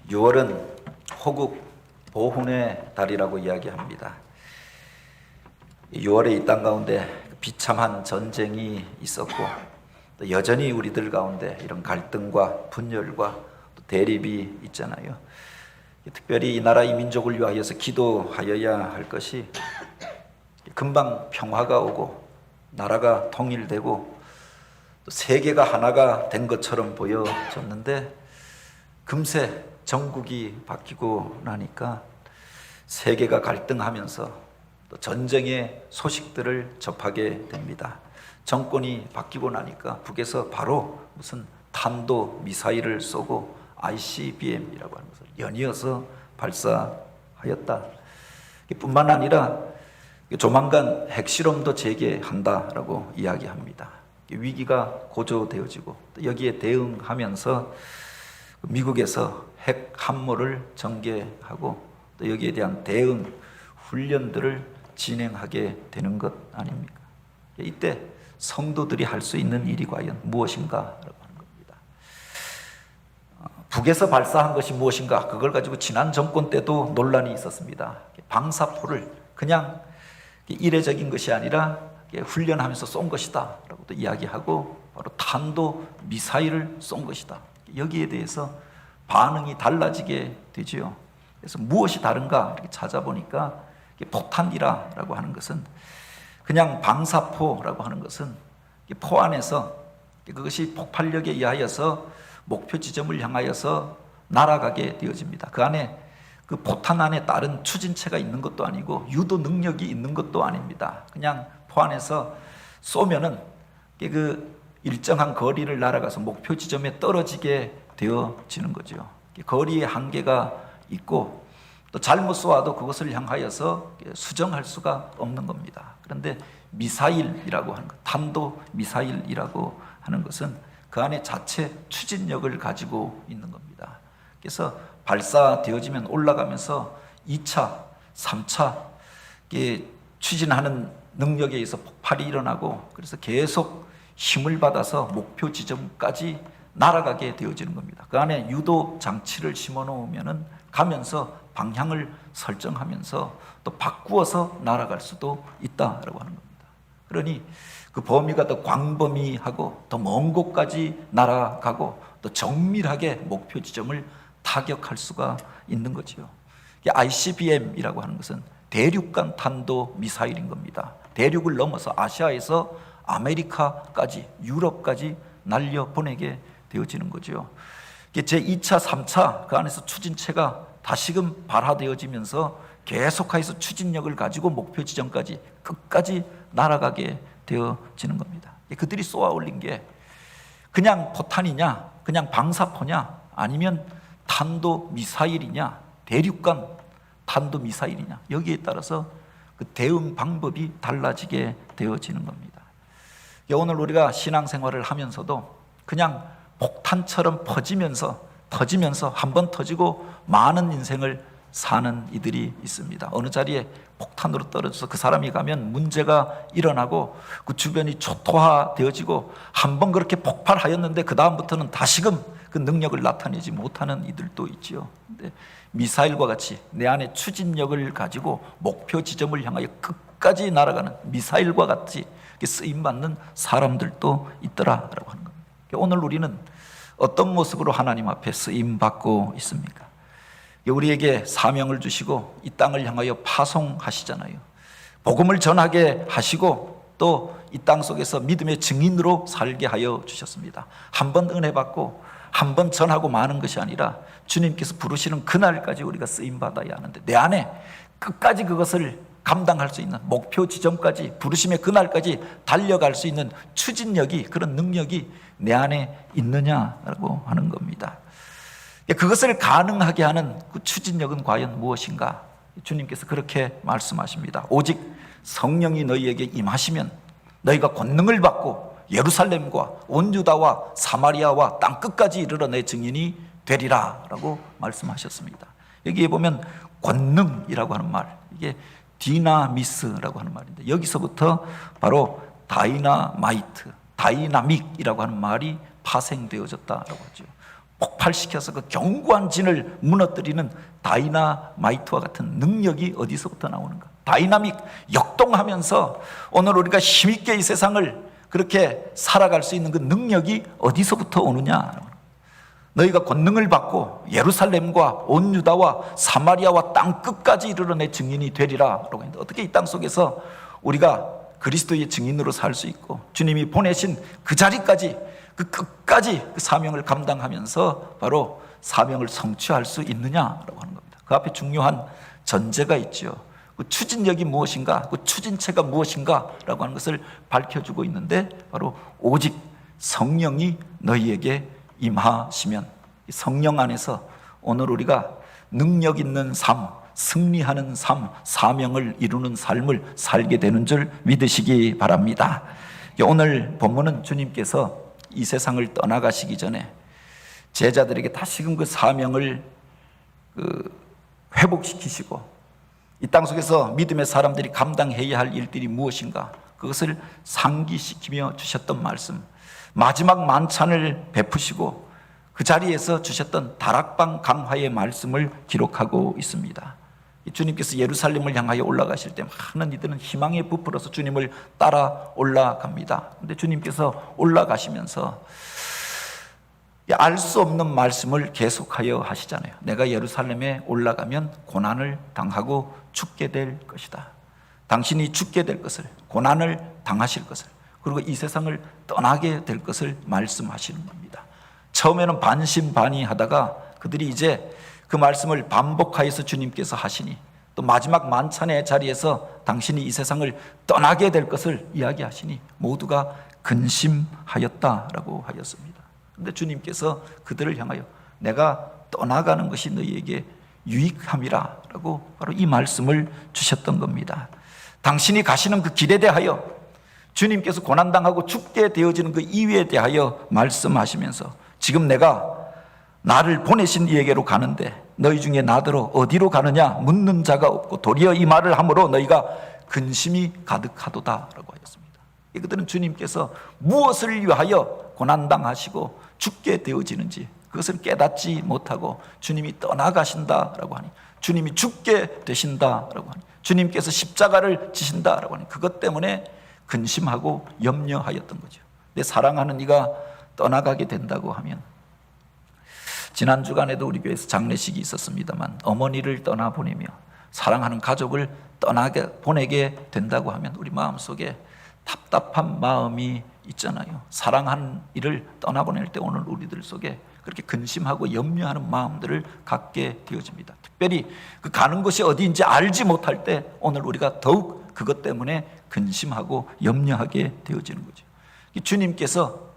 6월은 호국 보훈의 달이라고 이야기합니다. 6월에 이 땅 가운데 비참한 전쟁이 있었고 또 여전히 우리들 가운데 이런 갈등과 분열과 또 대립이 있잖아요. 특별히 이 나라 이 민족을 위하여서 기도하여야 할 것이 금방 평화가 오고 나라가 통일되고 또 세계가 하나가 된 것처럼 보여졌는데 금세 정국이 바뀌고 나니까 세계가 갈등하면서 또 전쟁의 소식들을 접하게 됩니다. 정권이 바뀌고 나니까 북에서 바로 무슨 탄도 미사일을 쏘고 ICBM이라고 하는 것을 연이어서 발사하였다. 뿐만 아니라 조만간 핵실험도 재개한다라고 이야기합니다. 위기가 고조되어지고 여기에 대응하면서 미국에서 핵 함모를 전개하고 또 여기에 대한 대응 훈련들을 진행하게 되는 것 아닙니까? 이때 성도들이 할 수 있는 일이 과연 무엇인가라고 하는 겁니다. 북에서 발사한 것이 무엇인가? 그걸 가지고 지난 정권 때도 논란이 있었습니다. 방사포를 그냥 이례적인 것이 아니라 훈련하면서 쏜 것이다 라고 또 이야기하고 바로 탄도 미사일을 쏜 것이다. 여기에 대해서 반응이 달라지게 되지요. 그래서 무엇이 다른가 이렇게 찾아보니까 포탄이라고 하는 것은 그냥 방사포라고 하는 것은 포 안에서 그것이 폭발력에 의하여서 목표 지점을 향하여서 날아가게 되어집니다. 그 안에 그 포탄 안에 다른 추진체가 있는 것도 아니고 유도 능력이 있는 것도 아닙니다. 그냥 포 안에서 쏘면은 그 일정한 거리를 날아가서 목표 지점에 떨어지게 되어지는 거죠. 거리의 한계가 있고 또 잘못 쏘아도 그것을 향하여서 수정할 수가 없는 겁니다. 그런데 미사일이라고 하는 것, 탄도 미사일이라고 하는 것은 그 안에 자체 추진력을 가지고 있는 겁니다. 그래서 발사되어지면 올라가면서 2차, 3차 추진하는 능력에 의해서 폭발이 일어나고 그래서 계속 힘을 받아서 목표 지점까지 날아가게 되어지는 겁니다. 그 안에 유도 장치를 심어 놓으면은 가면서 방향을 설정하면서 또 바꾸어서 날아갈 수도 있다라고 하는 겁니다. 그러니 그 범위가 더 광범위하고 더 먼 곳까지 날아가고 또 정밀하게 목표 지점을 타격할 수가 있는 거지요. ICBM이라고 하는 것은 대륙간 탄도 미사일인 겁니다. 대륙을 넘어서 아시아에서 아메리카까지 유럽까지 날려보내게 되어지는 거죠. 제2차, 3차 그 안에서 추진체가 다시금 발화되어지면서 계속해서 추진력을 가지고 목표 지점까지 끝까지 날아가게 되어지는 겁니다. 그들이 쏘아 올린 게 그냥 포탄이냐, 그냥 방사포냐, 아니면 탄도 미사일이냐, 대륙간 탄도 미사일이냐, 여기에 따라서 그 대응 방법이 달라지게 되어지는 겁니다. 오늘 우리가 신앙생활을 하면서도 그냥 폭탄처럼 터지면서 한 번 터지고 많은 인생을 사는 이들이 있습니다. 어느 자리에 폭탄으로 떨어져서 그 사람이 가면 문제가 일어나고 그 주변이 초토화되어지고 한 번 그렇게 폭발하였는데 그 다음부터는 다시금 그 능력을 나타내지 못하는 이들도 있지요. 근데 미사일과 같이 내 안에 추진력을 가지고 목표 지점을 향하여 끝까지 날아가는 미사일과 같이 쓰임받는 사람들도 있더라라고 하는 겁니다. 오늘 우리는 어떤 모습으로 하나님 앞에 쓰임받고 있습니까? 우리에게 사명을 주시고 이 땅을 향하여 파송하시잖아요. 복음을 전하게 하시고 또 이 땅 속에서 믿음의 증인으로 살게 하여 주셨습니다. 한 번 은혜 받고 한 번 전하고 마는 것이 아니라 주님께서 부르시는 그날까지 우리가 쓰임받아야 하는데 내 안에 끝까지 그것을 감당할 수 있는 목표 지점까지 부르심의 그날까지 달려갈 수 있는 추진력이, 그런 능력이 내 안에 있느냐라고 하는 겁니다. 그것을 가능하게 하는 그 추진력은 과연 무엇인가? 주님께서 그렇게 말씀하십니다. 오직 성령이 너희에게 임하시면 너희가 권능을 받고 예루살렘과 온 유다와 사마리아와 땅 끝까지 이르러 내 증인이 되리라 라고 말씀하셨습니다. 여기에 보면 권능이라고 하는 말, 이게 디나미스라고 하는 말인데 여기서부터 바로 다이나마이트, 다이나믹이라고 하는 말이 파생되어졌다라고 하죠. 폭발시켜서 그 견고한 진을 무너뜨리는 다이나마이트와 같은 능력이 어디서부터 나오는가? 다이나믹, 역동하면서 오늘 우리가 힘있게 이 세상을 그렇게 살아갈 수 있는 그 능력이 어디서부터 오느냐? 너희가 권능을 받고 예루살렘과 온 유다와 사마리아와 땅 끝까지 이르러 내 증인이 되리라 라고 했는데, 어떻게 이 땅 속에서 우리가 그리스도의 증인으로 살 수 있고 주님이 보내신 그 자리까지, 그 끝까지 그 사명을 감당하면서 바로 사명을 성취할 수 있느냐라고 하는 겁니다. 그 앞에 중요한 전제가 있죠. 그 추진력이 무엇인가, 그 추진체가 무엇인가라고 하는 것을 밝혀주고 있는데, 바로 오직 성령이 너희에게 임하시면, 성령 안에서 오늘 우리가 능력 있는 삶, 승리하는 삶, 사명을 이루는 삶을 살게 되는 줄 믿으시기 바랍니다. 오늘 본문은 주님께서 이 세상을 떠나가시기 전에 제자들에게 다시금 그 사명을 회복시키시고, 이 땅 속에서 믿음의 사람들이 감당해야 할 일들이 무엇인가, 그것을 상기시키며 주셨던 말씀, 마지막 만찬을 베푸시고 그 자리에서 주셨던 다락방 강화의 말씀을 기록하고 있습니다. 주님께서 예루살렘을 향하여 올라가실 때 많은 이들은 희망에 부풀어서 주님을 따라 올라갑니다. 그런데 주님께서 올라가시면서 알 수 없는 말씀을 계속하여 하시잖아요. 내가 예루살렘에 올라가면 고난을 당하고 죽게 될 것이다. 당신이 죽게 될 것을, 고난을 당하실 것을, 그리고 이 세상을 떠나게 될 것을 말씀하시는 겁니다. 처음에는 반신반의하다가 그들이 이제 그 말씀을 반복하여서 주님께서 하시니, 또 마지막 만찬의 자리에서 당신이 이 세상을 떠나게 될 것을 이야기하시니 모두가 근심하였다라고 하였습니다. 그런데 주님께서 그들을 향하여 내가 떠나가는 것이 너희에게 유익함이라 라고 바로 이 말씀을 주셨던 겁니다. 당신이 가시는 그 길에 대하여, 주님께서 고난당하고 죽게 되어지는 그 이유에 대하여 말씀하시면서, 지금 내가 나를 보내신 이에게로 가는데 너희 중에 나더러 어디로 가느냐 묻는 자가 없고 도리어 이 말을 함으로 너희가 근심이 가득하도다 라고 하였습니다. 그들은 주님께서 무엇을 위하여 고난당하시고 죽게 되어지는지 그것을 깨닫지 못하고 주님이 떠나가신다라고 하니, 주님이 죽게 되신다라고 하니, 주님께서 십자가를 지신다라고 하니 그것 때문에 근심하고 염려하였던 거죠. 내 사랑하는 이가 떠나가게 된다고 하면, 지난 주간에도 우리 교회에서 장례식이 있었습니다만 어머니를 떠나보내며 사랑하는 가족을 보내게 된다고 하면 우리 마음속에 답답한 마음이 있잖아요. 사랑하는 이를 떠나보낼 때 오늘 우리들 속에 그렇게 근심하고 염려하는 마음들을 갖게 되어집니다. 특별히 그 가는 곳이 어디인지 알지 못할 때 오늘 우리가 더욱 그것 때문에 근심하고 염려하게 되어지는 거죠. 주님께서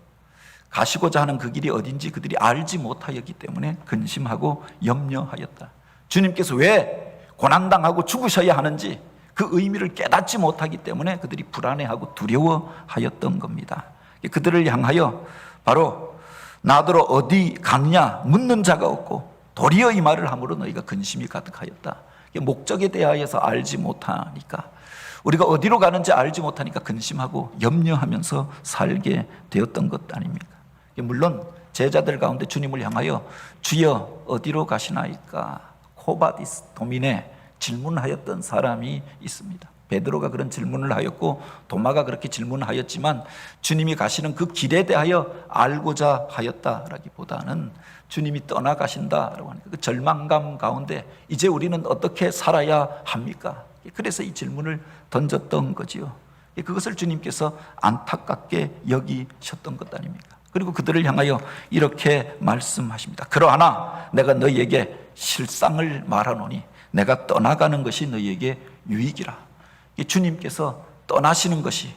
가시고자 하는 그 길이 어딘지 그들이 알지 못하였기 때문에 근심하고 염려하였다. 주님께서 왜 고난당하고 죽으셔야 하는지 그 의미를 깨닫지 못하기 때문에 그들이 불안해하고 두려워하였던 겁니다. 그들을 향하여 바로 나더러 어디 가느냐 묻는 자가 없고 도리어 이 말을 함으로 너희가 근심이 가득하였다. 목적에 대하여서 알지 못하니까, 우리가 어디로 가는지 알지 못하니까 근심하고 염려하면서 살게 되었던 것 아닙니까? 물론 제자들 가운데 주님을 향하여 주여 어디로 가시나이까 코바디스 도미네 질문하였던 사람이 있습니다. 베드로가 그런 질문을 하였고 도마가 그렇게 질문하였지만 주님이 가시는 그 길에 대하여 알고자 하였다라기보다는 주님이 떠나가신다라고 하니까 그 절망감 가운데 이제 우리는 어떻게 살아야 합니까? 그래서 이 질문을 던졌던 거지요. 그것을 주님께서 안타깝게 여기셨던 것 아닙니까? 그리고 그들을 향하여 이렇게 말씀하십니다. 그러하나 내가 너희에게 실상을 말하노니 내가 떠나가는 것이 너희에게 유익이라. 주님께서 떠나시는 것이,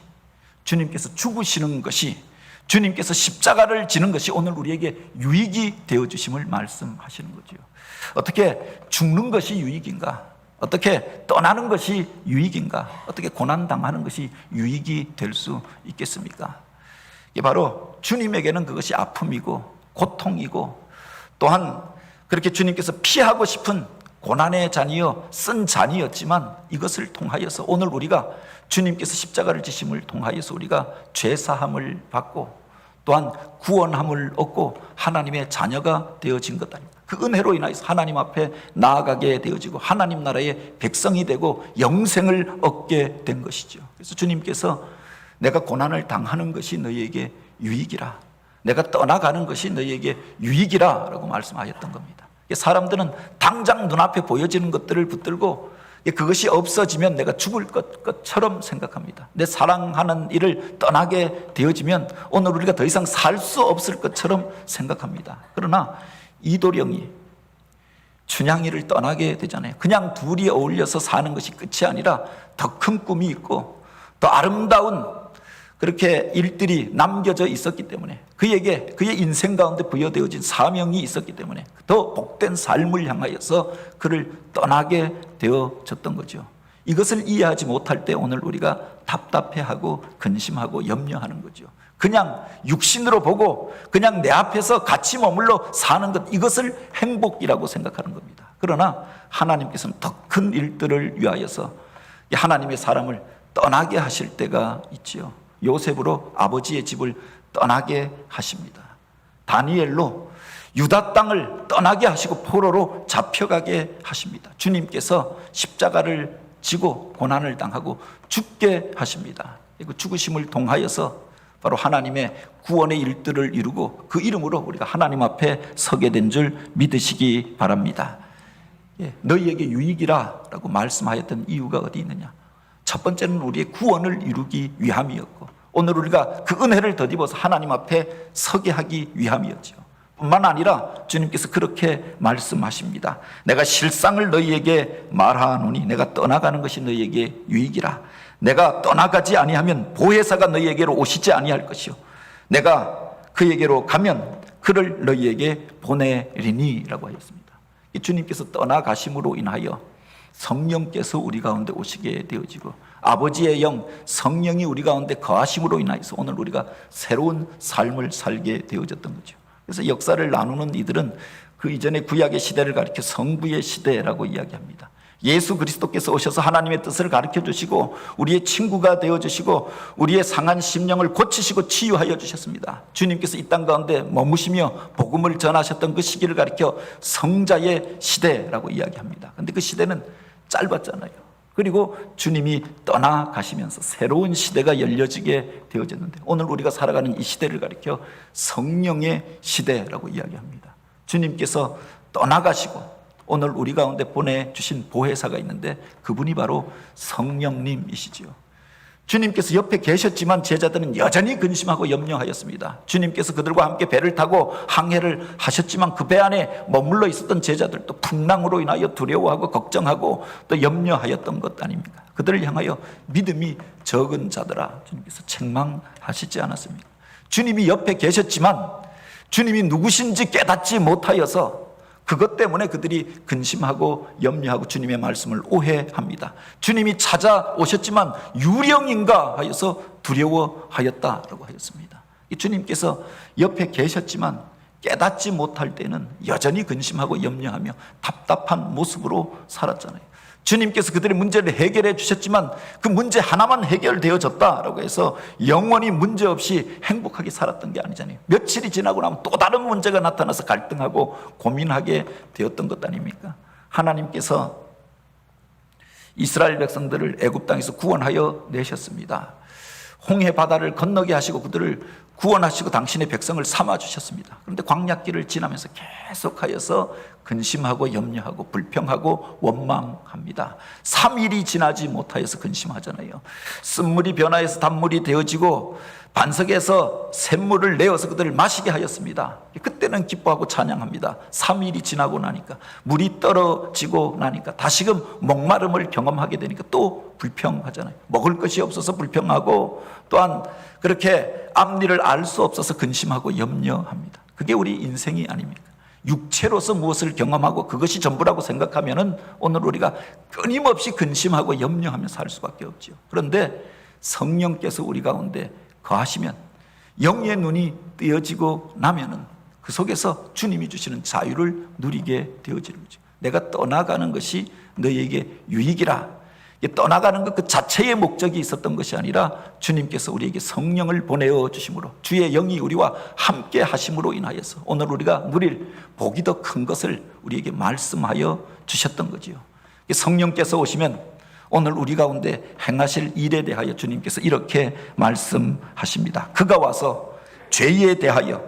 주님께서 죽으시는 것이, 주님께서 십자가를 지는 것이 오늘 우리에게 유익이 되어주심을 말씀하시는 거죠. 어떻게 죽는 것이 유익인가? 어떻게 떠나는 것이 유익인가? 어떻게 고난당하는 것이 유익이 될 수 있겠습니까? 이게 바로 주님에게는 그것이 아픔이고 고통이고, 또한 그렇게 주님께서 피하고 싶은 고난의 잔이요 쓴 잔이었지만 이것을 통하여서 오늘 우리가 주님께서 십자가를 지심을 통하여서 우리가 죄사함을 받고 또한 구원함을 얻고 하나님의 자녀가 되어진 것 아닙니까? 그 은혜로 인하여서 하나님 앞에 나아가게 되어지고 하나님 나라의 백성이 되고 영생을 얻게 된 것이죠. 그래서 주님께서 내가 고난을 당하는 것이 너희에게 유익이라, 내가 떠나가는 것이 너희에게 유익이라 라고 말씀하셨던 겁니다. 사람들은 당장 눈앞에 보여지는 것들을 붙들고 그것이 없어지면 내가 죽을 것처럼 생각합니다. 내 사랑하는 일을 떠나게 되어지면 오늘 우리가 더 이상 살 수 없을 것처럼 생각합니다. 그러나 이도령이 춘향이를 떠나게 되잖아요. 그냥 둘이 어울려서 사는 것이 끝이 아니라 더 큰 꿈이 있고 더 아름다운 그렇게 일들이 남겨져 있었기 때문에, 그에게 그의 인생 가운데 부여되어진 사명이 있었기 때문에 더 복된 삶을 향하여서 그를 떠나게 되어졌던 거죠. 이것을 이해하지 못할 때 오늘 우리가 답답해하고 근심하고 염려하는 거죠. 그냥 육신으로 보고 그냥 내 앞에서 같이 머물러 사는 것, 이것을 행복이라고 생각하는 겁니다. 그러나 하나님께서는 더 큰 일들을 위하여서 하나님의 사람을 떠나게 하실 때가 있지요. 요셉으로 아버지의 집을 떠나게 하십니다. 다니엘로 유다 땅을 떠나게 하시고 포로로 잡혀가게 하십니다. 주님께서 십자가를 지고 고난을 당하고 죽게 하십니다. 그 죽으심을 통하여서 바로 하나님의 구원의 일들을 이루고 그 이름으로 우리가 하나님 앞에 서게 된 줄 믿으시기 바랍니다. 너희에게 유익이라 라고 말씀하였던 이유가 어디 있느냐? 첫 번째는 우리의 구원을 이루기 위함이었고, 오늘 우리가 그 은혜를 덧입어서 하나님 앞에 서게 하기 위함이었죠. 뿐만 아니라 주님께서 그렇게 말씀하십니다. 내가 실상을 너희에게 말하노니 내가 떠나가는 것이 너희에게 유익이라. 내가 떠나가지 아니하면 보혜사가 너희에게로 오시지 아니할 것이요, 내가 그에게로 가면 그를 너희에게 보내리니 라고 하였습니다. 주님께서 떠나가심으로 인하여 성령께서 우리 가운데 오시게 되어지고 아버지의 영 성령이 우리 가운데 거하심으로 인하여서 오늘 우리가 새로운 삶을 살게 되어졌던 거죠. 그래서 역사를 나누는 이들은 그 이전의 구약의 시대를 가리켜 성부의 시대라고 이야기합니다. 예수 그리스도께서 오셔서 하나님의 뜻을 가르쳐 주시고 우리의 친구가 되어 주시고 우리의 상한 심령을 고치시고 치유하여 주셨습니다. 주님께서 이 땅 가운데 머무시며 복음을 전하셨던 그 시기를 가리켜 성자의 시대라고 이야기합니다. 그런데 그 시대는 짧았잖아요. 그리고 주님이 떠나가시면서 새로운 시대가 열려지게 되어졌는데, 오늘 우리가 살아가는 이 시대를 가리켜 성령의 시대라고 이야기합니다. 주님께서 떠나가시고 오늘 우리 가운데 보내주신 보혜사가 있는데 그분이 바로 성령님이시지요. 주님께서 옆에 계셨지만 제자들은 여전히 근심하고 염려하였습니다. 주님께서 그들과 함께 배를 타고 항해를 하셨지만 그 배 안에 머물러 있었던 제자들도 풍랑으로 인하여 두려워하고 걱정하고 또 염려하였던 것 아닙니까? 그들을 향하여 믿음이 적은 자들아 주님께서 책망하시지 않았습니까? 주님이 옆에 계셨지만 주님이 누구신지 깨닫지 못하여서 그것 때문에 그들이 근심하고 염려하고 주님의 말씀을 오해합니다. 주님이 찾아오셨지만 유령인가 하여서 두려워하였다라고 하였습니다. 주님께서 옆에 계셨지만 깨닫지 못할 때는 여전히 근심하고 염려하며 답답한 모습으로 살았잖아요. 주님께서 그들의 문제를 해결해 주셨지만 그 문제 하나만 해결되어졌다라고 해서 영원히 문제없이 행복하게 살았던 게 아니잖아요. 며칠이 지나고 나면 또 다른 문제가 나타나서 갈등하고 고민하게 되었던 것 아닙니까? 하나님께서 이스라엘 백성들을 애굽 땅에서 구원하여 내셨습니다. 홍해 바다를 건너게 하시고 그들을 구원하시고 당신의 백성을 삼아 주셨습니다. 그런데 광야길을 지나면서 계속하여서 근심하고 염려하고 불평하고 원망합니다. 3일이 지나지 못하여서 근심하잖아요. 쓴물이 변화해서 단물이 되어지고 반석에서 샘물을 내어서 그들을 마시게 하였습니다. 그때는 기뻐하고 찬양합니다. 3일이 지나고 나니까 물이 떨어지고 나니까 다시금 목마름을 경험하게 되니까 또 불평하잖아요. 먹을 것이 없어서 불평하고 또한 그렇게 앞일을 알 수 없어서 근심하고 염려합니다. 그게 우리 인생이 아닙니까? 육체로서 무엇을 경험하고 그것이 전부라고 생각하면은 오늘 우리가 끊임없이 근심하고 염려하며 살 수밖에 없죠. 그런데 성령께서 우리 가운데 거하시면 영의 눈이 뜨여지고 나면은 그 속에서 주님이 주시는 자유를 누리게 되어지는 거죠. 내가 떠나가는 것이 너희에게 유익이라. 떠나가는 것 그 자체의 목적이 있었던 것이 아니라 주님께서 우리에게 성령을 보내어 주심으로, 주의 영이 우리와 함께 하심으로 인하여서 오늘 우리가 누릴 복이 더 큰 것을 우리에게 말씀하여 주셨던 거지요. 성령께서 오시면 오늘 우리 가운데 행하실 일에 대하여 주님께서 이렇게 말씀하십니다. 그가 와서 죄에 대하여,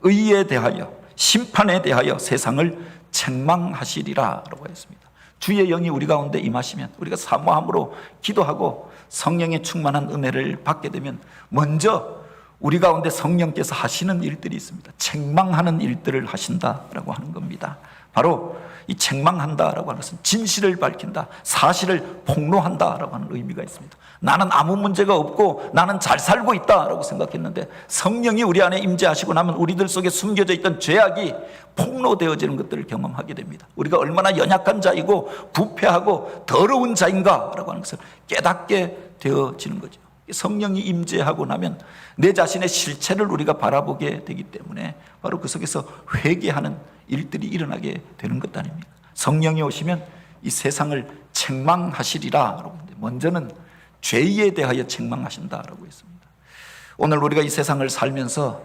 의에 대하여, 심판에 대하여 세상을 책망하시리라 라고 했습니다. 주의 영이 우리 가운데 임하시면, 우리가 사모함으로 기도하고 성령의 충만한 은혜를 받게 되면 먼저 우리 가운데 성령께서 하시는 일들이 있습니다. 책망하는 일들을 하신다라고 하는 겁니다. 바로 이 책망한다라고 하는 것은 진실을 밝힌다, 사실을 폭로한다라고 하는 의미가 있습니다. 나는 아무 문제가 없고 나는 잘 살고 있다라고 생각했는데 성령이 우리 안에 임재하시고 나면 우리들 속에 숨겨져 있던 죄악이 폭로되어지는 것들을 경험하게 됩니다. 우리가 얼마나 연약한 자이고 부패하고 더러운 자인가라고 하는 것을 깨닫게 되어지는 거죠. 성령이 임재하고 나면 내 자신의 실체를 우리가 바라보게 되기 때문에 바로 그 속에서 회개하는 일들이 일어나게 되는 것 아닙니까? 성령이 오시면 이 세상을 책망하시리라. 먼저는 죄에 대하여 책망하신다라고 했습니다. 오늘 우리가 이 세상을 살면서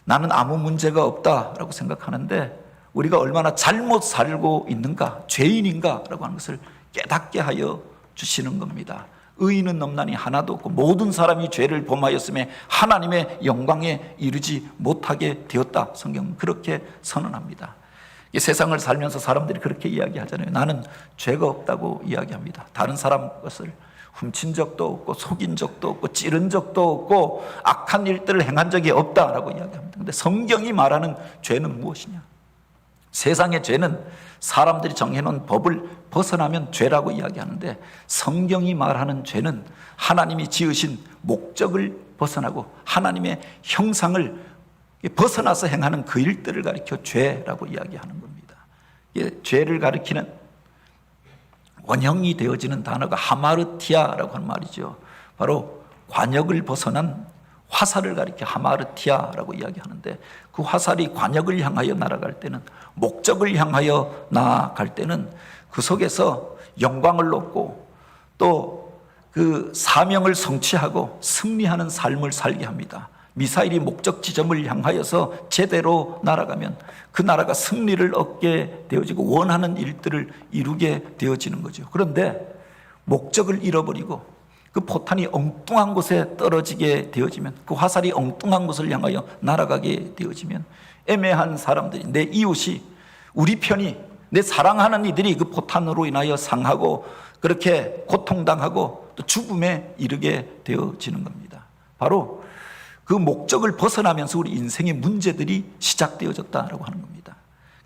나는 아무 문제가 없다라고 생각하는데 우리가 얼마나 잘못 살고 있는가, 죄인인가라고 하는 것을 깨닫게 하여 주시는 겁니다. 의인은 없나니 하나도 없고 모든 사람이 죄를 범하였음에 하나님의 영광에 이르지 못하게 되었다. 성경은 그렇게 선언합니다. 이 세상을 살면서 사람들이 그렇게 이야기하잖아요. 나는 죄가 없다고 이야기합니다. 다른 사람 것을 훔친 적도 없고 속인 적도 없고 찌른 적도 없고 악한 일들을 행한 적이 없다라고 이야기합니다. 그런데 성경이 말하는 죄는 무엇이냐? 세상의 죄는 사람들이 정해놓은 법을 벗어나면 죄라고 이야기하는데 성경이 말하는 죄는 하나님이 지으신 목적을 벗어나고 하나님의 형상을 벗어나서 행하는 그 일들을 가리켜 죄라고 이야기하는 겁니다. 죄를 가리키는 원형이 되어지는 단어가 하마르티아라고 하는 말이죠. 바로 관역을 벗어난 화살을 가리켜 하마르티아라고 이야기하는데 그 화살이 관역을 향하여 날아갈 때는, 목적을 향하여 나아갈 때는 그 속에서 영광을 얻고 또 그 사명을 성취하고 승리하는 삶을 살게 합니다. 미사일이 목적 지점을 향하여서 제대로 날아가면 그 나라가 승리를 얻게 되어지고 원하는 일들을 이루게 되어지는 거죠. 그런데 목적을 잃어버리고 그 포탄이 엉뚱한 곳에 떨어지게 되어지면, 그 화살이 엉뚱한 곳을 향하여 날아가게 되어지면 애매한 사람들이, 내 이웃이, 우리 편이, 내 사랑하는 이들이 그 포탄으로 인하여 상하고 그렇게 고통당하고 또 죽음에 이르게 되어지는 겁니다. 바로 그 목적을 벗어나면서 우리 인생의 문제들이 시작되어졌다라고 하는 겁니다.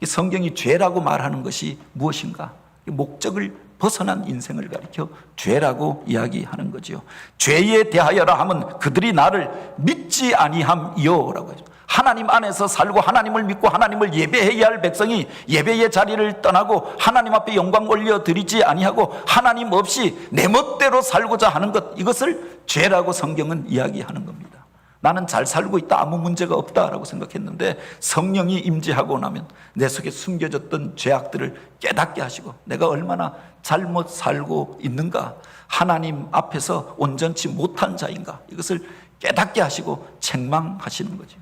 성경이 죄라고 말하는 것이 무엇인가? 목적을 벗어난 인생을 가리켜 죄라고 이야기하는 거죠. 죄에 대하여라 하면 그들이 나를 믿지 아니함이요라고 하죠. 하나님 안에서 살고 하나님을 믿고 하나님을 예배해야 할 백성이 예배의 자리를 떠나고 하나님 앞에 영광 올려드리지 아니하고 하나님 없이 내 멋대로 살고자 하는 것, 이것을 죄라고 성경은 이야기하는 겁니다. 나는 잘 살고 있다, 아무 문제가 없다라고 생각했는데 성령이 임재하고 나면 내 속에 숨겨졌던 죄악들을 깨닫게 하시고 내가 얼마나 잘못 살고 있는가, 하나님 앞에서 온전치 못한 자인가, 이것을 깨닫게 하시고 책망하시는 거죠.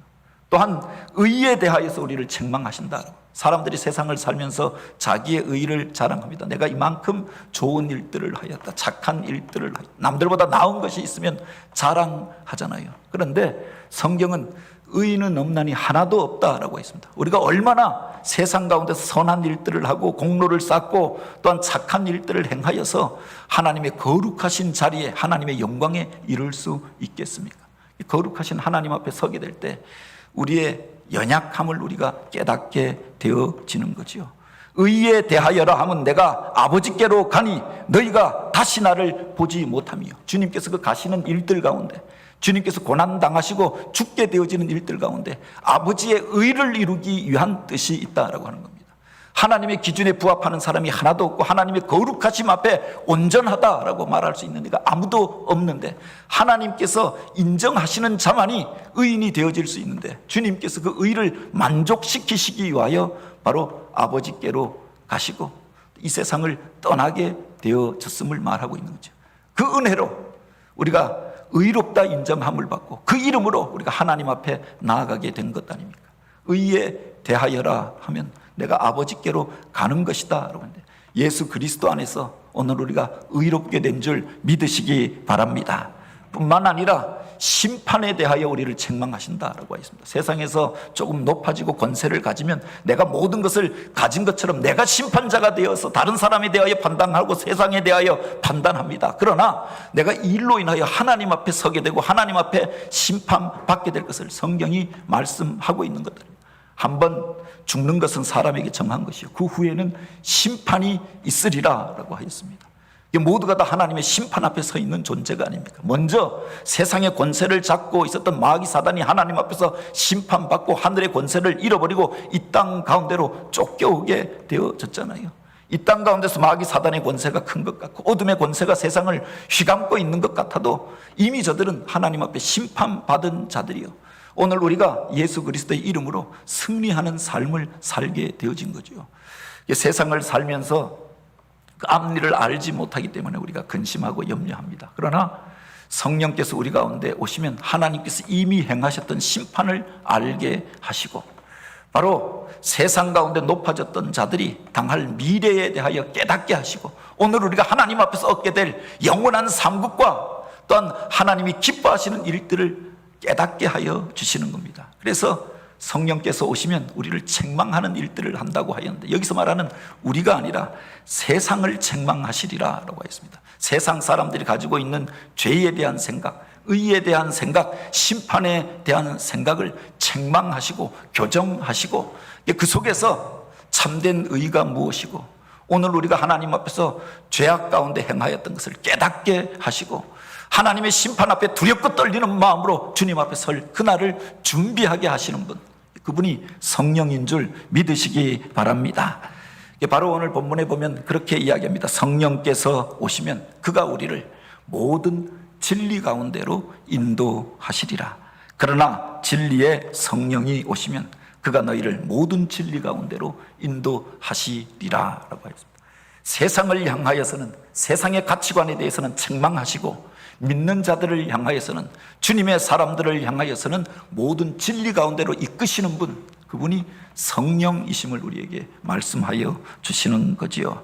또한 의에 대하여서 우리를 책망하신다. 사람들이 세상을 살면서 자기의 의를 자랑합니다. 내가 이만큼 좋은 일들을 하였다, 착한 일들을 하였다, 남들보다 나은 것이 있으면 자랑하잖아요. 그런데 성경은 의인은 없나니 하나도 없다라고 했습니다. 우리가 얼마나 세상 가운데서 선한 일들을 하고 공로를 쌓고 또한 착한 일들을 행하여서 하나님의 거룩하신 자리에 하나님의 영광에 이를 수 있겠습니까? 거룩하신 하나님 앞에 서게 될 때 우리의 연약함을 우리가 깨닫게 되어지는 거지요. 의에 대하여라 하면 내가 아버지께로 가니 너희가 다시 나를 보지 못하며, 주님께서 그 가시는 일들 가운데, 주님께서 고난당하시고 죽게 되어지는 일들 가운데 아버지의 의를 이루기 위한 뜻이 있다라고 하는 겁니다. 하나님의 기준에 부합하는 사람이 하나도 없고 하나님의 거룩하심 앞에 온전하다라고 말할 수 있는 이가 아무도 없는데 하나님께서 인정하시는 자만이 의인이 되어질 수 있는데 주님께서 그 의를 만족시키시기 위하여 바로 아버지께로 가시고 이 세상을 떠나게 되어졌음을 말하고 있는 거죠. 그 은혜로 우리가 의롭다 인정함을 받고 그 이름으로 우리가 하나님 앞에 나아가게 된 것 아닙니까? 의에 대하여라 하면 내가 아버지께로 가는 것이다 라고 하는데, 예수 그리스도 안에서 오늘 우리가 의롭게 된 줄 믿으시기 바랍니다. 뿐만 아니라 심판에 대하여 우리를 책망하신다라고 하였습니다. 세상에서 조금 높아지고 권세를 가지면 내가 모든 것을 가진 것처럼 내가 심판자가 되어서 다른 사람에 대하여 판단하고 세상에 대하여 판단합니다. 그러나 내가 이 일로 인하여 하나님 앞에 서게 되고 하나님 앞에 심판받게 될 것을 성경이 말씀하고 있는 것들입니다. 한번 죽는 것은 사람에게 정한 것이요 그 후에는 심판이 있으리라 라고 하였습니다. 모두가 다 하나님의 심판 앞에 서 있는 존재가 아닙니까? 먼저 세상의 권세를 잡고 있었던 마귀 사단이 하나님 앞에서 심판받고 하늘의 권세를 잃어버리고 이 땅 가운데로 쫓겨오게 되어졌잖아요. 이 땅 가운데서 마귀 사단의 권세가 큰 것 같고 어둠의 권세가 세상을 휘감고 있는 것 같아도 이미 저들은 하나님 앞에 심판받은 자들이요, 오늘 우리가 예수 그리스도의 이름으로 승리하는 삶을 살게 되어진 거죠. 세상을 살면서 그 앞일을 알지 못하기 때문에 우리가 근심하고 염려합니다. 그러나 성령께서 우리 가운데 오시면 하나님께서 이미 행하셨던 심판을 알게 하시고 바로 세상 가운데 높아졌던 자들이 당할 미래에 대하여 깨닫게 하시고 오늘 우리가 하나님 앞에서 얻게 될 영원한 상급과 또한 하나님이 기뻐하시는 일들을 깨닫게 하여 주시는 겁니다. 그래서 성령께서 오시면 우리를 책망하는 일들을 한다고 하였는데, 여기서 말하는 우리가 아니라 세상을 책망하시리라 라고 했습니다. 세상 사람들이 가지고 있는 죄에 대한 생각, 의에 대한 생각, 심판에 대한 생각을 책망하시고 교정하시고 그 속에서 참된 의가 무엇이고 오늘 우리가 하나님 앞에서 죄악 가운데 행하였던 것을 깨닫게 하시고 하나님의 심판 앞에 두렵고 떨리는 마음으로 주님 앞에 설 그날을 준비하게 하시는 분, 그분이 성령인 줄 믿으시기 바랍니다. 바로 오늘 본문에 보면 그렇게 이야기합니다. 성령께서 오시면 그가 우리를 모든 진리 가운데로 인도하시리라. 그러나 진리의 성령이 오시면 그가 너희를 모든 진리 가운데로 인도하시리라 라고 했습니다. 세상을 향하여서는, 세상의 가치관에 대해서는 책망하시고 믿는 자들을 향하여서는, 주님의 사람들을 향하여서는 모든 진리 가운데로 이끄시는 분, 그분이 성령이심을 우리에게 말씀하여 주시는 거지요.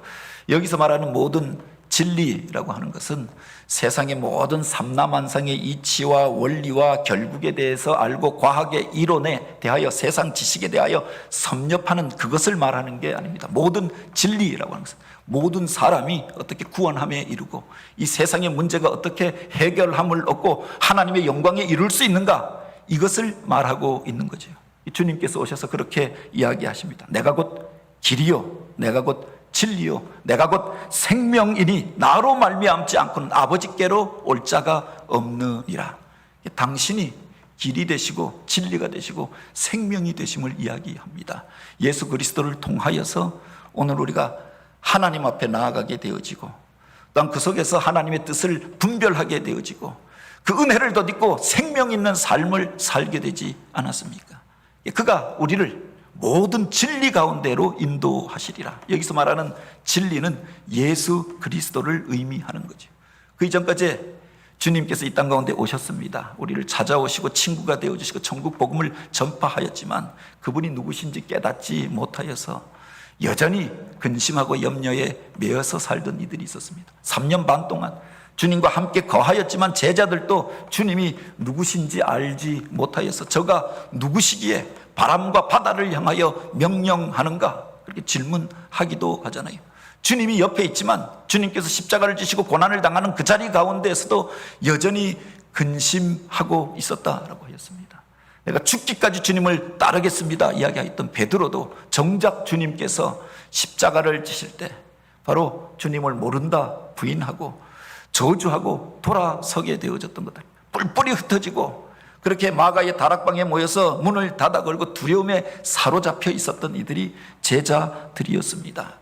여기서 말하는 모든 진리라고 하는 것은 세상의 모든 삼라만상의 이치와 원리와 결국에 대해서 알고 과학의 이론에 대하여 세상 지식에 대하여 섭렵하는 그것을 말하는 게 아닙니다. 모든 진리라고 하는 것은 모든 사람이 어떻게 구원함에 이르고 이 세상의 문제가 어떻게 해결함을 얻고 하나님의 영광에 이룰 수 있는가, 이것을 말하고 있는 거죠. 주님께서 오셔서 그렇게 이야기하십니다. 내가 곧 길이요 내가 곧 진리요 내가 곧 생명이니 나로 말미암지 않고는 아버지께로 올 자가 없느니라. 당신이 길이 되시고 진리가 되시고 생명이 되심을 이야기합니다. 예수 그리스도를 통하여서 오늘 우리가 하나님 앞에 나아가게 되어지고 또한 그 속에서 하나님의 뜻을 분별하게 되어지고 그 은혜를 덧입고 생명 있는 삶을 살게 되지 않았습니까? 그가 우리를 모든 진리 가운데로 인도하시리라. 여기서 말하는 진리는 예수 그리스도를 의미하는 거죠. 그 이전까지 주님께서 이 땅 가운데 오셨습니다. 우리를 찾아오시고 친구가 되어주시고 천국 복음을 전파하였지만 그분이 누구신지 깨닫지 못하여서 여전히 근심하고 염려에 매여서 살던 이들이 있었습니다. 3년 반 동안 주님과 함께 거하였지만 제자들도 주님이 누구신지 알지 못하여서 저가 누구시기에 바람과 바다를 향하여 명령하는가 그렇게 질문하기도 하잖아요. 주님이 옆에 있지만 주님께서 십자가를 지시고 고난을 당하는 그 자리 가운데에서도 여전히 근심하고 있었다라고 하였습니다. 내가 죽기까지 주님을 따르겠습니다 이야기했던 베드로도 정작 주님께서 십자가를 지실 때 바로 주님을 모른다 부인하고 저주하고 돌아서게 되어졌던 것들, 뿔뿔이 흩어지고 그렇게 마가의 다락방에 모여서 문을 닫아 걸고 두려움에 사로잡혀 있었던 이들이 제자들이었습니다.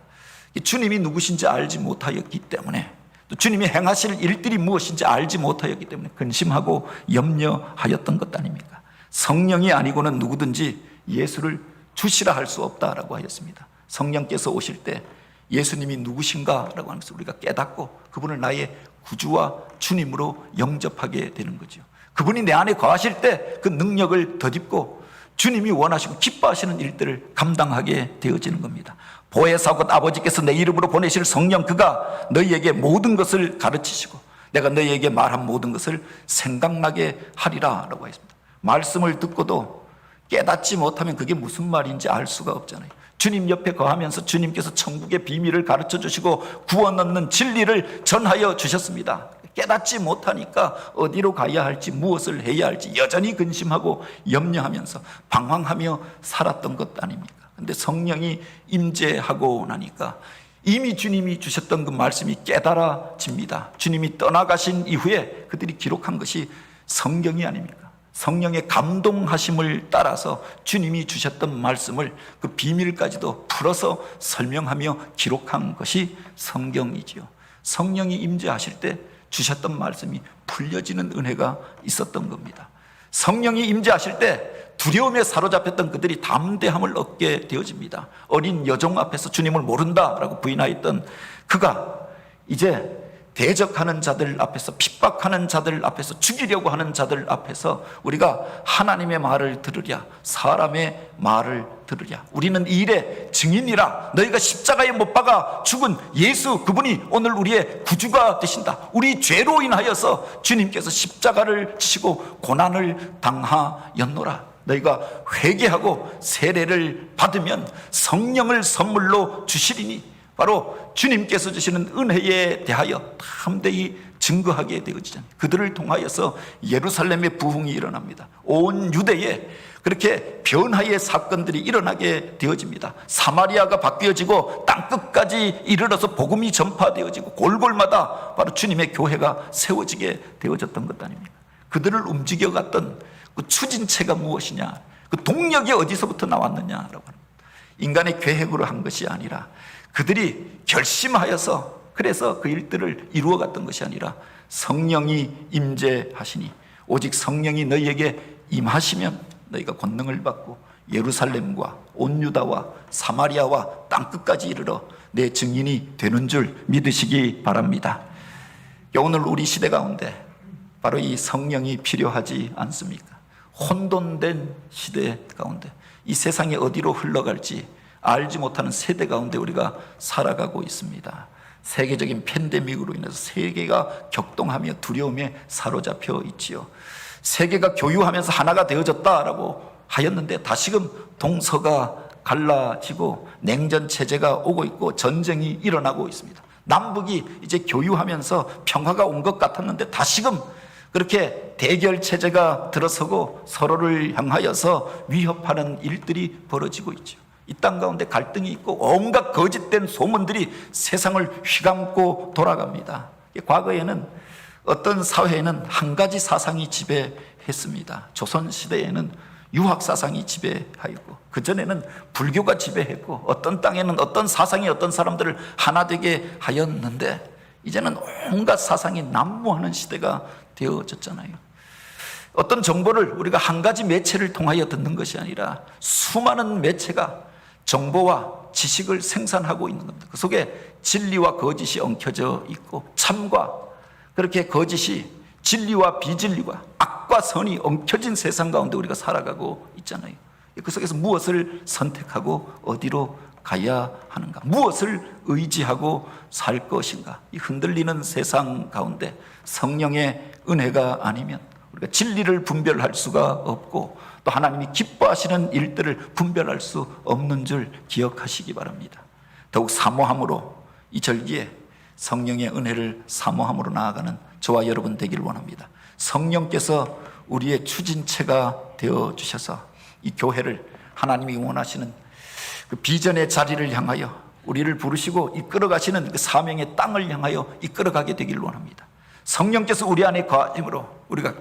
주님이 누구신지 알지 못하였기 때문에, 또 주님이 행하실 일들이 무엇인지 알지 못하였기 때문에 근심하고 염려하였던 것 아닙니까? 성령이 아니고는 누구든지 예수를 주시라 할 수 없다라고 하였습니다. 성령께서 오실 때 예수님이 누구신가라고 하는 것을 우리가 깨닫고 그분을 나의 구주와 주님으로 영접하게 되는 거죠. 그분이 내 안에 거하실 때 그 능력을 덧입고 주님이 원하시고 기뻐하시는 일들을 감당하게 되어지는 겁니다. 보혜사 곧 아버지께서 내 이름으로 보내실 성령, 그가 너희에게 모든 것을 가르치시고 내가 너희에게 말한 모든 것을 생각나게 하리라 라고 했습니다. 말씀을 듣고도 깨닫지 못하면 그게 무슨 말인지 알 수가 없잖아요. 주님 옆에 거하면서 주님께서 천국의 비밀을 가르쳐 주시고 구원 얻는 진리를 전하여 주셨습니다. 깨닫지 못하니까 어디로 가야 할지, 무엇을 해야 할지 여전히 근심하고 염려하면서 방황하며 살았던 것 아닙니까? 근데 성령이 임재하고 나니까 이미 주님이 주셨던 그 말씀이 깨달아집니다. 주님이 떠나가신 이후에 그들이 기록한 것이 성경이 아닙니까? 성령의 감동하심을 따라서 주님이 주셨던 말씀을 그 비밀까지도 풀어서 설명하며 기록한 것이 성경이지요. 성령이 임재하실 때 주셨던 말씀이 풀려지는 은혜가 있었던 겁니다. 성령이 임재하실 때 두려움에 사로잡혔던 그들이 담대함을 얻게 되어집니다. 어린 여종 앞에서 주님을 모른다라고 부인하였던 그가 이제 대적하는 자들 앞에서, 핍박하는 자들 앞에서, 죽이려고 하는 자들 앞에서 우리가 하나님의 말을 들으랴, 사람의 말을 들으랴, 우리는 이 일의 증인이라. 너희가 십자가에 못 박아 죽은 예수, 그분이 오늘 우리의 구주가 되신다. 우리 죄로 인하여서 주님께서 십자가를 지시고 고난을 당하였노라. 너희가 회개하고 세례를 받으면 성령을 선물로 주시리니, 바로 주님께서 주시는 은혜에 대하여 담대히 증거하게 되어지잖아요. 그들을 통하여서 예루살렘의 부흥이 일어납니다. 온 유대에 그렇게 변화의 사건들이 일어나게 되어집니다. 사마리아가 바뀌어지고 땅끝까지 이르러서 복음이 전파되어지고 골골마다 바로 주님의 교회가 세워지게 되어졌던 것 아닙니까? 그들을 움직여갔던 그 추진체가 무엇이냐, 그 동력이 어디서부터 나왔느냐라고 하는, 인간의 계획으로 한 것이 아니라 그들이 결심하여서, 그래서 그 일들을 이루어갔던 것이 아니라 성령이 임재하시니, 오직 성령이 너희에게 임하시면 너희가 권능을 받고 예루살렘과 온 유다와 사마리아와 땅끝까지 이르러 내 증인이 되는 줄 믿으시기 바랍니다. 오늘 우리 시대 가운데 바로 이 성령이 필요하지 않습니까? 혼돈된 시대 가운데 이 세상이 어디로 흘러갈지 알지 못하는 세대 가운데 우리가 살아가고 있습니다. 세계적인 팬데믹으로 인해서 세계가 격동하며 두려움에 사로잡혀 있지요. 세계가 교유하면서 하나가 되어졌다라고 하였는데 다시금 동서가 갈라지고 냉전 체제가 오고 있고 전쟁이 일어나고 있습니다. 남북이 이제 교유하면서 평화가 온 것 같았는데 다시금 그렇게 대결 체제가 들어서고 서로를 향하여서 위협하는 일들이 벌어지고 있죠. 이 땅 가운데 갈등이 있고 온갖 거짓된 소문들이 세상을 휘감고 돌아갑니다. 과거에는 어떤 사회에는 한 가지 사상이 지배했습니다. 조선시대에는 유학사상이 지배하였고, 그전에는 불교가 지배했고, 어떤 땅에는 어떤 사상이 어떤 사람들을 하나 되게 하였는데 이제는 온갖 사상이 난무하는 시대가 되어졌잖아요. 어떤 정보를 우리가 한 가지 매체를 통하여 듣는 것이 아니라 수많은 매체가 정보와 지식을 생산하고 있는 겁니다. 그 속에 진리와 거짓이 엉켜져 있고, 참과 그렇게 거짓이, 진리와 비진리와 악과 선이 엉켜진 세상 가운데 우리가 살아가고 있잖아요. 그 속에서 무엇을 선택하고 어디로 가야 하는가, 무엇을 의지하고 살 것인가, 이 흔들리는 세상 가운데 성령의 은혜가 아니면 우리가 진리를 분별할 수가 없고 또 하나님이 기뻐하시는 일들을 분별할 수 없는 줄 기억하시기 바랍니다. 더욱 사모함으로, 이 절기에 성령의 은혜를 사모함으로 나아가는 저와 여러분 되기를 원합니다. 성령께서 우리의 추진체가 되어주셔서 이 교회를 하나님이 원하시는 그 비전의 자리를 향하여 우리를 부르시고 이끌어가시는 그 사명의 땅을 향하여 이끌어가게 되기를 원합니다. 성령께서 우리 안에 거하심으로 우리가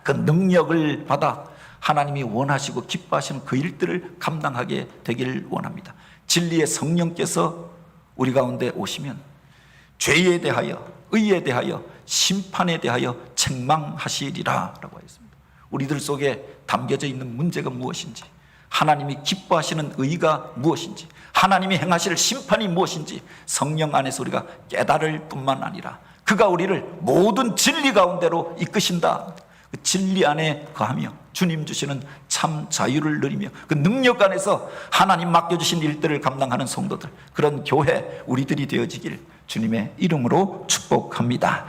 그 능력을 받아 하나님이 원하시고 기뻐하시는 그 일들을 감당하게 되기를 원합니다. 진리의 성령께서 우리 가운데 오시면 죄에 대하여, 의에 대하여, 심판에 대하여 책망하시리라 라고 했습니다. 우리들 속에 담겨져 있는 문제가 무엇인지, 하나님이 기뻐하시는 의가 무엇인지, 하나님이 행하실 심판이 무엇인지 성령 안에서 우리가 깨달을 뿐만 아니라 그가 우리를 모든 진리 가운데로 이끄신다. 그 진리 안에 거하며 주님 주시는 참 자유를 누리며 그 능력 안에서 하나님 맡겨주신 일들을 감당하는 성도들, 그런 교회 우리들이 되어지길 주님의 이름으로 축복합니다.